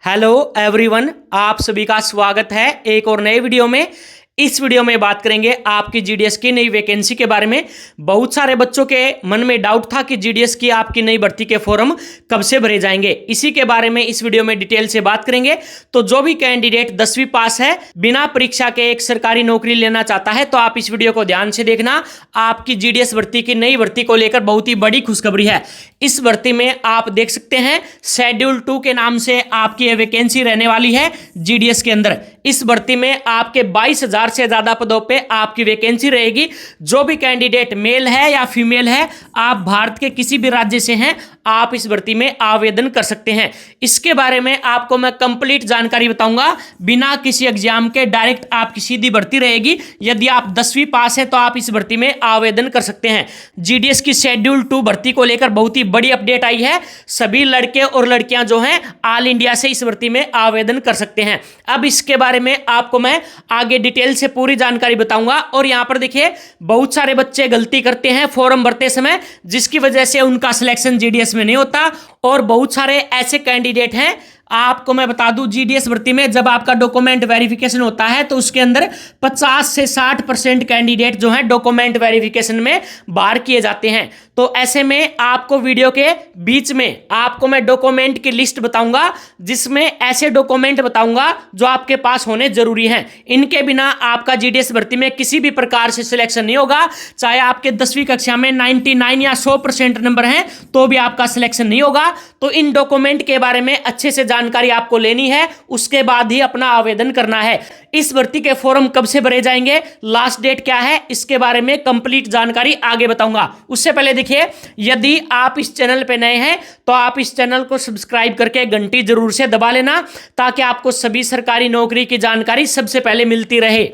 Hello everyone, आप सभी का स्वागत है एक और नए वीडियो में। इस वीडियो में बात करेंगे आपकी जीडीएस की नई वैकेंसी के बारे में। बहुत सारे बच्चों के मन में डाउट था कि जीडीएस की आपकी नई भर्ती के फॉर्म कब से भरे जाएंगे, इसी के बारे में इस वीडियो में डिटेल से बात करेंगे। तो जो भी कैंडिडेट 10वीं पास है, बिना परीक्षा के एक सरकारी नौकरी लेना चाहता है, तो आप इस वीडियो को ध्यान से देखना। आपकी जीडीएस भर्ती की नई भर्ती को लेकर बहुत ही बड़ी खुशखबरी है। इस भर्ती में आप देख सकते हैं शेड्यूल 2 के नाम से आपकी ये वैकेंसी रहने वाली है जीडीएस के अंदर। इस भर्ती में आपके 22,000 से ज्यादा पदों पे आपकी वैकेंसी रहेगी। जो भी कैंडिडेट मेल है या फीमेल है, आप भारत के किसी भी राज्य से हैं, आप इस भर्ती में आवेदन कर सकते हैं। इसके बारे में आपको मैं कंप्लीट जानकारी बताऊंगा, बिना किसी एग्जाम के डायरेक्ट आपकी सीधी भर्ती रहेगी। यदि आप 10वीं पास है तो आप इस भर्ती में आवेदन कर सकते हैं। जीडीएस की शेड्यूल 2 भर्ती को लेकर बहुत ही बड़ी अपडेट आई है। सभी लड़के और लड़कियां जो हैं ऑल इंडिया से इस भर्ती में आवेदन कर सकते हैं। अब इसके बारे में आपको मैं आगे डिटेल से पूरी जानकारी बताऊंगा। और यहां पर देखिए, बहुत सारे बच्चे गलती करते हैं फॉर्म भरते समय, जिसकी वजह से उनका सिलेक्शन जीडीएस में नहीं होता। और बहुत सारे ऐसे कैंडिडेट हैं, आपको मैं बता दूं, जीडीएस भर्ती में जब आपका डॉक्यूमेंट वेरिफिकेशन होता है तो उसके अंदर 50 से 60% कैंडिडेट जो है डॉक्यूमेंट वेरिफिकेशन में बाहर किए जाते हैं। तो ऐसे में आपको वीडियो के बीच में आपको मैं डॉक्यूमेंट की लिस्ट बताऊंगा, जिसमें ऐसे डॉक्यूमेंट बताऊंगा जो आपके पास होने जरूरी हैं। इनके बिना आपका जीडीएस भर्ती में किसी भी प्रकार से सिलेक्शन नहीं होगा। चाहे आपके 10वीं कक्षा में 99 या 100% नंबर हैं, तो भी आपका सिलेक्शन नहीं होगा। तो इन डॉक्यूमेंट के बारे में अच्छे से जानकारी आपको लेनी है, उसके बाद ही अपना आवेदन करना है। इस भर्ती के फॉर्म कब से भरे जाएंगे, लास्ट डेट क्या है, इसके बारे में कंप्लीट जानकारी आगे बताऊंगा। उससे पहले देखिए, यदि आप इस चैनल पे नए हैं तो आप इस चैनल को सब्सक्राइब करके घंटी जरूर से दबा लेना, ताकि आपको सभी सरकारी नौकरी की जानकारी सबसे पहले मिलती रहे।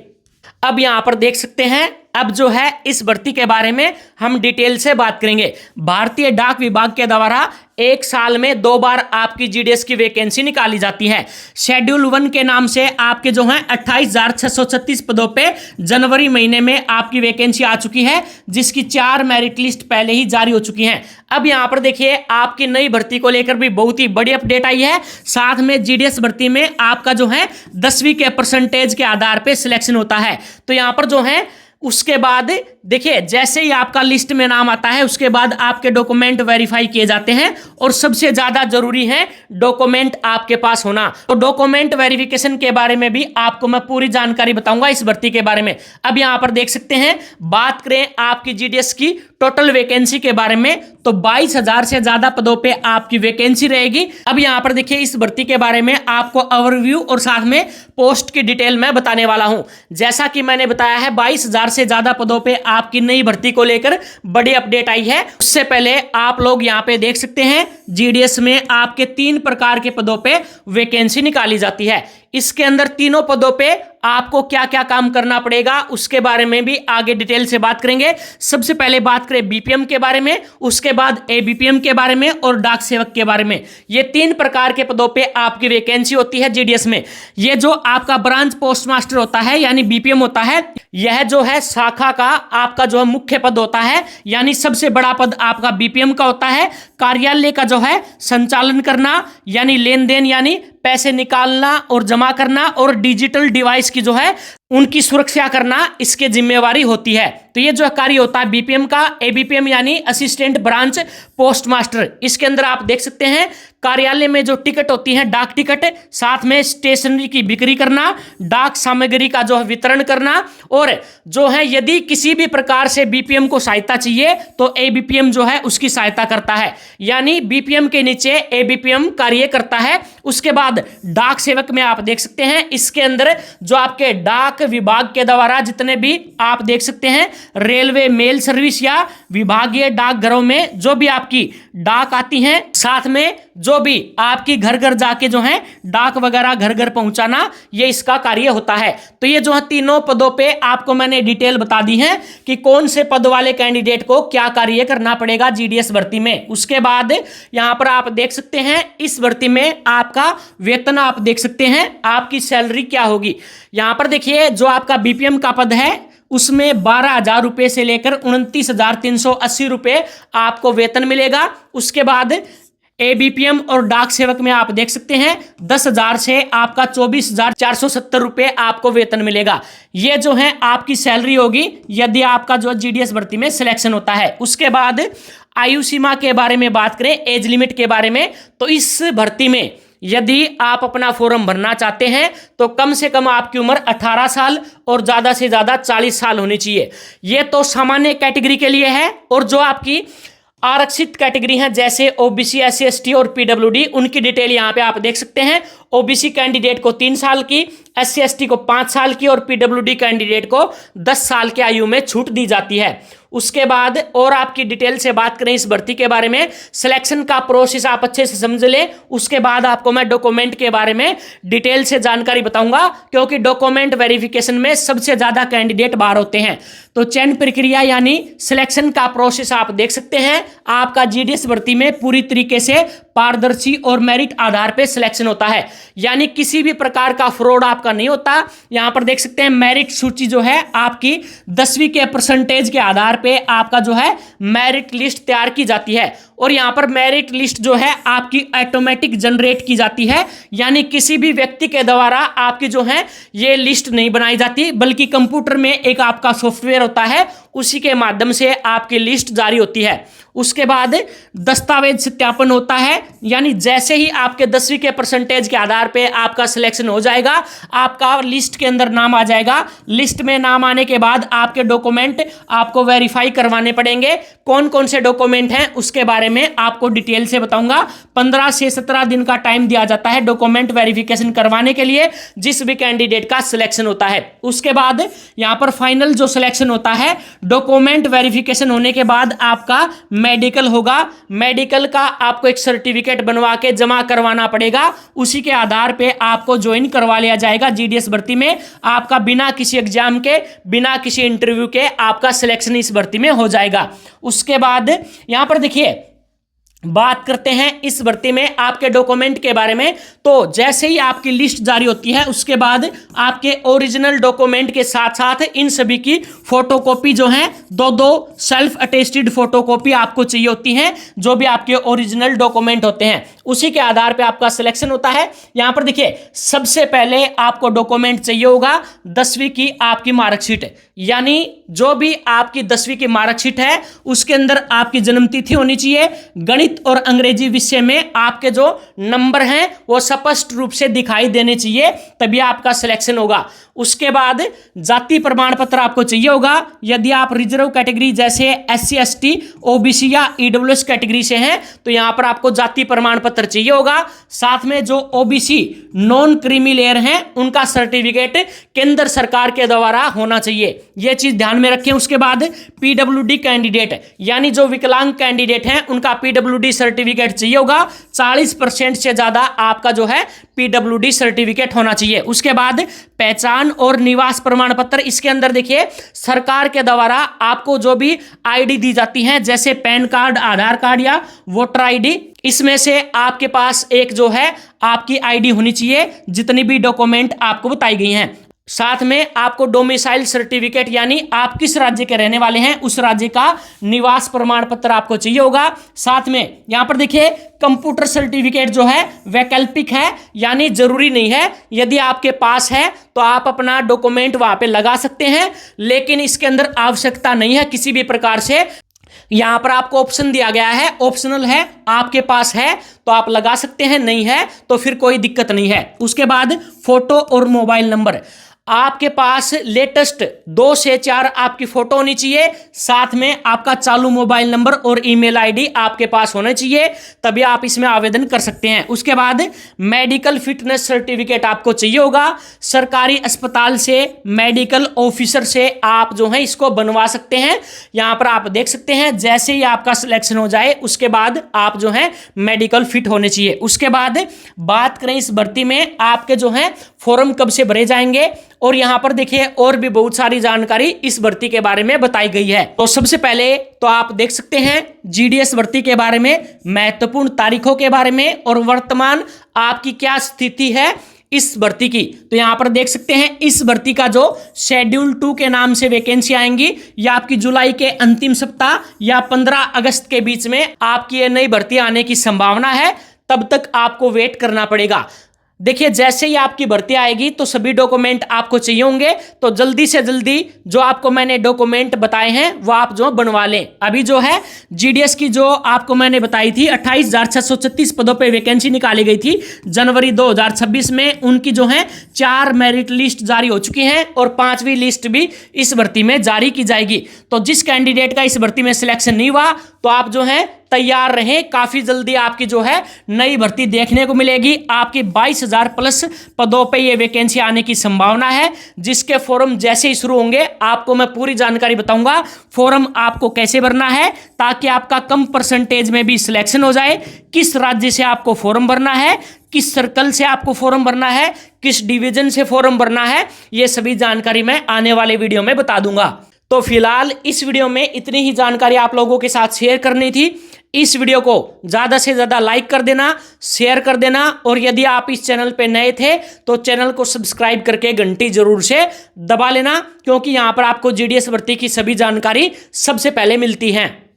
अब यहां पर देख सकते हैं, अब जो है इस भर्ती के बारे में हम डिटेल से बात करेंगे। भारतीय डाक विभाग के द्वारा एक साल में 2 बार आपकी जीडीएस की वैकेंसी निकाली जाती है। शेड्यूल 1 के नाम से आपके जो हैं 28,636 पदों पे जनवरी महीने में आपकी वैकेंसी आ चुकी है, जिसकी 4 मेरिट लिस्ट पहले ही जारी हो चुकी हैं। अब यहां पर देखिए, आपकी नई भर्ती को लेकर भी बहुत ही बड़ी अपडेट आई है। साथ में जीडीएस भर्ती में आपका जो है 10वीं के परसेंटेज के आधार पर सिलेक्शन होता है। तो यहां पर जो है उसके बाद देखिए, जैसे ही आपका लिस्ट में नाम आता है, उसके बाद आपके डॉक्यूमेंट वेरीफाई किए जाते हैं। और सबसे ज्यादा जरूरी है डॉक्यूमेंट आपके पास होना। तो डॉक्यूमेंट वेरिफिकेशन के बारे में भी आपको मैं पूरी जानकारी बताऊंगा इस भर्ती के बारे में। अब यहां पर देख सकते हैं, बात करें आपकी जीडीएस की टोटल वैकेंसी के बारे में, तो 22,000 से ज्यादा पदों पे आपकी वैकेंसी रहेगी। अब यहां पर देखिए, इस भर्ती के बारे में आपको ओवरव्यू और साथ में पोस्ट की डिटेल मैं बताने वाला हूं। जैसा कि मैंने बताया है, 22,000 से ज्यादा पदों पे आपकी नई भर्ती को लेकर बड़ी अपडेट आई है। उससे पहले आप लोग यहां पे देख सकते हैं, जीडीएस में आपके 3 प्रकार के पदों पे वैकेंसी निकाली जाती है। इसके अंदर तीनों पदों पे आपको क्या क्या काम करना पड़ेगा, उसके बारे में भी आगे डिटेल से बात करेंगे। सबसे पहले बात करें बीपीएम के बारे में, उसके बाद एबीपीएम के बारे में और डाक सेवक के बारे में। ये 3 प्रकार के पदों पे आपकी वैकेंसी होती है जीडीएस में। ये जो आपका ब्रांच पोस्ट मास्टर होता है, यानी बीपीएम होता है, यह जो है शाखा का आपका जो है मुख्य पद होता है, यानी सबसे बड़ा पद आपका बीपीएम का होता है। कार्यालय का जो है संचालन करना, यानी लेन देन, यानी पैसे निकालना और जमा करना, और डिजिटल डिवाइस की जो है उनकी सुरक्षा करना, इसके जिम्मेवारी होती है। तो ये जो कार्य होता है बीपीएम का। एबीपीएम यानी असिस्टेंट ब्रांच पोस्ट मास्टर, इसके अंदर आप देख सकते हैं कार्यालय में जो टिकट होती है, डाक टिकट, साथ में स्टेशनरी की बिक्री करना, डाक सामग्री का जो है वितरण करना, और जो है यदि किसी भी प्रकार से बीपीएम को सहायता चाहिए तो एबीपीएम जो है उसकी सहायता करता है, यानी बीपीएम के नीचे एबीपीएम कार्य करता है। उसके बाद डाक सेवक में आप देख सकते हैं, इसके अंदर जो आपके डाक विभाग के द्वारा जितने भी आप देख सकते हैं रेलवे मेल सर्विस या विभागीय डाकघरों में जो भी आपकी डाक आती हैं, साथ में जो भी आपकी घर घर जाके जो है डाक वगैरह घर घर पहुंचाना, ये इसका कार्य होता है। तो ये जो है तीनों पदों पे आपको मैंने डिटेल बता दी है कि कौन से पद वाले कैंडिडेट को क्या कार्य करना पड़ेगा जीडीएस भर्ती में। उसके बाद यहां पर आप देख सकते हैं, इस भर्ती में आपका वेतन आप देख सकते हैं, आपकी सैलरी क्या होगी। यहां पर देखिए, जो आपका बीपीएम का पद है उसमें 12,000 रुपए से लेकर 29,380 रुपए आपको वेतन मिलेगा। उसके बाद एबीपीएम और डाक सेवक में आप देख सकते हैं 10,000 से आपका 24,470 रुपए आपको वेतन मिलेगा। ये जो है आपकी सैलरी होगी यदि आपका जो जीडीएस भर्ती में सिलेक्शन होता है। उसके बाद आयु सीमा के बारे में बात करें, एज लिमिट के बारे में, तो इस भर्ती में यदि आप अपना फॉर्म भरना चाहते हैं तो कम से कम आपकी उम्र 18 साल और ज़्यादा से ज़्यादा 40 साल होनी चाहिए। ये तो सामान्य कैटेगरी के लिए है, और जो आपकी आरक्षित कैटेगरी हैं जैसे ओबीसी, एससी, एसटी और पीडब्ल्यूडी, उनकी डिटेल यहाँ पे आप देख सकते हैं। ओबीसी कैंडिडेट को 3 साल की, एससी एसटी को 5 साल की और पीडब्ल्यूडी कैंडिडेट को 10 साल की आयु में छूट दी जाती है। उसके बाद और आपकी डिटेल से बात करें इस भर्ती के बारे में, सिलेक्शन का प्रोसेस आप अच्छे से समझ लें। उसके बाद आपको मैं डॉक्यूमेंट के बारे में डिटेल से जानकारी बताऊंगा, क्योंकि डॉक्यूमेंट वेरिफिकेशन में सबसे ज़्यादा कैंडिडेट बाहर होते हैं। तो चयन प्रक्रिया यानी सिलेक्शन का प्रोसेस आप देख सकते हैं। आपका जीडीएस भर्ती में पूरी तरीके से पारदर्शी और मेरिट आधार पर सिलेक्शन होता है, यानी किसी भी प्रकार का फ्रॉड आपका नहीं होता। यहां पर देख सकते हैं मेरिट सूची जो है आपकी 10वीं के परसेंटेज के आधार पे आपका जो है मेरिट लिस्ट तैयार की जाती है, और यहां पर मेरिट लिस्ट जो है आपकी ऑटोमेटिक जनरेट की जाती है, यानी किसी भी व्यक्ति के द्वारा आपकी जो है ये लिस्ट नहीं बनाई जाती, बल्कि कंप्यूटर में एक आपका सॉफ्टवेयर होता है, उसी के माध्यम से आपकी लिस्ट जारी होती है। उसके बाद दस्तावेज सत्यापन होता है, यानी जैसे ही आपके 10वीं के परसेंटेज के आधार पे आपका सिलेक्शन हो जाएगा, आपका लिस्ट के अंदर नाम आ जाएगा। लिस्ट में नाम आने के बाद आपके डॉक्यूमेंट आपको वेरीफाई करवाने पड़ेंगे। कौन कौन से डॉक्यूमेंट हैं उसके बारे में आपको डिटेल से बताऊंगा। 15 से 17 दिन का टाइम दिया जाता है डॉक्यूमेंट वेरिफिकेशन करवाने के लिए, जिस भी कैंडिडेट का सिलेक्शन होता है। उसके बाद यहां पर फाइनल जो सिलेक्शन होता है, डॉक्यूमेंट वेरिफिकेशन होने के बाद आपका मेडिकल होगा। मेडिकल का आपको एक सर्टिफिकेट बनवा के जमा करवाना पड़ेगा, उसी के आधार पे आपको ज्वाइन करवा लिया जाएगा जीडीएस भर्ती में। आपका बिना किसी एग्जाम के, बिना किसी इंटरव्यू के आपका सिलेक्शन इस भर्ती में हो जाएगा। उसके बाद यहां पर देखिए बात करते हैं इस भर्ती में आपके डॉक्यूमेंट के बारे में। तो जैसे ही आपकी लिस्ट जारी होती है, उसके बाद आपके ओरिजिनल डॉक्यूमेंट के साथ साथ इन सभी की फोटोकॉपी जो है, 2-2 सेल्फ अटेस्टेड फोटोकॉपी आपको चाहिए होती हैं, जो भी आपके ओरिजिनल डॉक्यूमेंट होते हैं, उसी के आधार पे आपका सिलेक्शन होता है। यहां पर देखिए सबसे पहले आपको डॉक्यूमेंट चाहिए होगा 10वीं की आपकी मार्कशीट, यानी जो भी आपकी 10वीं की मार्कशीट है उसके अंदर आपकी जन्मतिथि होनी चाहिए। गणित और अंग्रेजी विषय में आपके जो नंबर हैं वो स्पष्ट रूप से दिखाई देने चाहिए, तभी आपका सिलेक्शन होगा। उसके बाद जाति प्रमाण पत्र आपको चाहिए होगा। यदि आप रिजर्व कैटेगरी जैसे एससी, एसटी, ओबीसी या ईडब्ल्यूएस कैटेगरी से हैं तो यहां पर आपको जाति प्रमाण पत्र चाहिए होगा। साथ में जो ओबीसी नॉन क्रीमी लेयर हैं उनका सर्टिफिकेट केंद्र सरकार के द्वारा होना चाहिए, यह चीज ध्यान में रखें। उसके बाद पीडब्ल्यूडी कैंडिडेट यानी जो विकलांग कैंडिडेट हैं उनका पीडब्ल्यूडी सर्टिफिकेट चाहिए होगा। 40% से ज्यादा आपका जो है पीडब्ल्यूडी सर्टिफिकेट होना चाहिए। उसके बाद पहचान और निवास प्रमाण पत्र, इसके अंदर देखिए सरकार के द्वारा आपको जो भी आईडी दी जाती है जैसे पैन कार्ड, आधार कार्ड या वोटर आईडी, इसमें से आपके पास एक जो है आपकी आईडी होनी चाहिए, जितनी भी डॉक्यूमेंट आपको बताई गई हैं। साथ में आपको डोमिसाइल सर्टिफिकेट यानी आप किस राज्य के रहने वाले हैं उस राज्य का निवास प्रमाण पत्र आपको चाहिए होगा। साथ में यहां पर देखिए कंप्यूटर सर्टिफिकेट जो है वैकल्पिक है, यानी जरूरी नहीं है। यदि आपके पास है तो आप अपना डॉक्यूमेंट वहां पे लगा सकते हैं, लेकिन इसके अंदर आवश्यकता नहीं है किसी भी प्रकार से। यहां पर आपको ऑप्शन दिया गया है, ऑप्शनल है, आपके पास है तो आप लगा सकते हैं, नहीं है तो फिर कोई दिक्कत नहीं है। उसके बाद फोटो और मोबाइल नंबर, आपके पास लेटेस्ट 2 से 4 आपकी फोटो होनी चाहिए। साथ में आपका चालू मोबाइल नंबर और ईमेल आईडी आपके पास होना चाहिए, तभी आप इसमें आवेदन कर सकते हैं। उसके बाद मेडिकल फिटनेस सर्टिफिकेट आपको चाहिए होगा। सरकारी अस्पताल से, मेडिकल ऑफिसर से आप जो है इसको बनवा सकते हैं। यहां पर आप देख सकते हैं जैसे ही आपका सिलेक्शन हो जाए उसके बाद आप जो है मेडिकल फिट होने चाहिए। उसके बाद बात करें इस भर्ती में आपके जो है फॉर्म कब से भरे जाएंगे, और यहां पर देखिए और भी बहुत सारी जानकारी इस भर्ती के बारे में बताई गई है। तो सबसे पहले तो आप देख सकते हैं जीडीएस भर्ती के बारे में, महत्वपूर्ण तारीखों के बारे में और वर्तमान आपकी क्या स्थिति है इस भर्ती की, तो यहां पर देख सकते हैं इस भर्ती का जो शेड्यूल 2 के नाम से वैकेंसी आएंगी, या आपकी जुलाई के अंतिम सप्ताह या 15 अगस्त के बीच में आपकी ये नई भर्ती आने की संभावना है। तब तक आपको वेट करना पड़ेगा। देखिए, जैसे ही आपकी भर्ती आएगी तो सभी डॉक्यूमेंट आपको चाहिए होंगे, तो जल्दी से जल्दी जो आपको मैंने डॉक्यूमेंट बताए हैं वो आप जो बनवा लें। अभी जो है जीडीएस की जो आपको मैंने बताई थी 28,636 पदों पे वैकेंसी निकाली गई थी जनवरी 2026 में, उनकी जो है 4 मेरिट लिस्ट जारी हो चुकी हैं और 5वीं लिस्ट भी इस भर्ती में जारी की जाएगी। तो जिस कैंडिडेट का इस भर्ती में सिलेक्शन नहीं हुआ तो आप जो है तैयार रहें, काफी जल्दी आपकी जो है नई भर्ती देखने को मिलेगी। आपकी 22,000 प्लस पदों पे ये वैकेंसी आने की संभावना है, जिसके फॉर्म जैसे ही शुरू होंगे आपको मैं पूरी जानकारी बताऊंगा। फॉर्म आपको कैसे भरना है ताकि आपका कम परसेंटेज में भी सिलेक्शन हो जाए, किस राज्य से आपको फॉर्म भरना है, किस सर्कल से आपको फॉर्म भरना है, किस डिवीजन से फॉर्म भरना है, ये सभी जानकारी मैं आने वाले वीडियो में बता दूंगा। तो फिलहाल इस वीडियो में इतनी ही जानकारी आप लोगों के साथ शेयर करनी थी। इस वीडियो को ज़्यादा से ज़्यादा लाइक कर देना, शेयर कर देना, और यदि आप इस चैनल पे नए थे तो चैनल को सब्सक्राइब करके घंटी जरूर से दबा लेना, क्योंकि यहाँ पर आपको जीडीएस भर्ती की सभी जानकारी सबसे पहले मिलती हैं।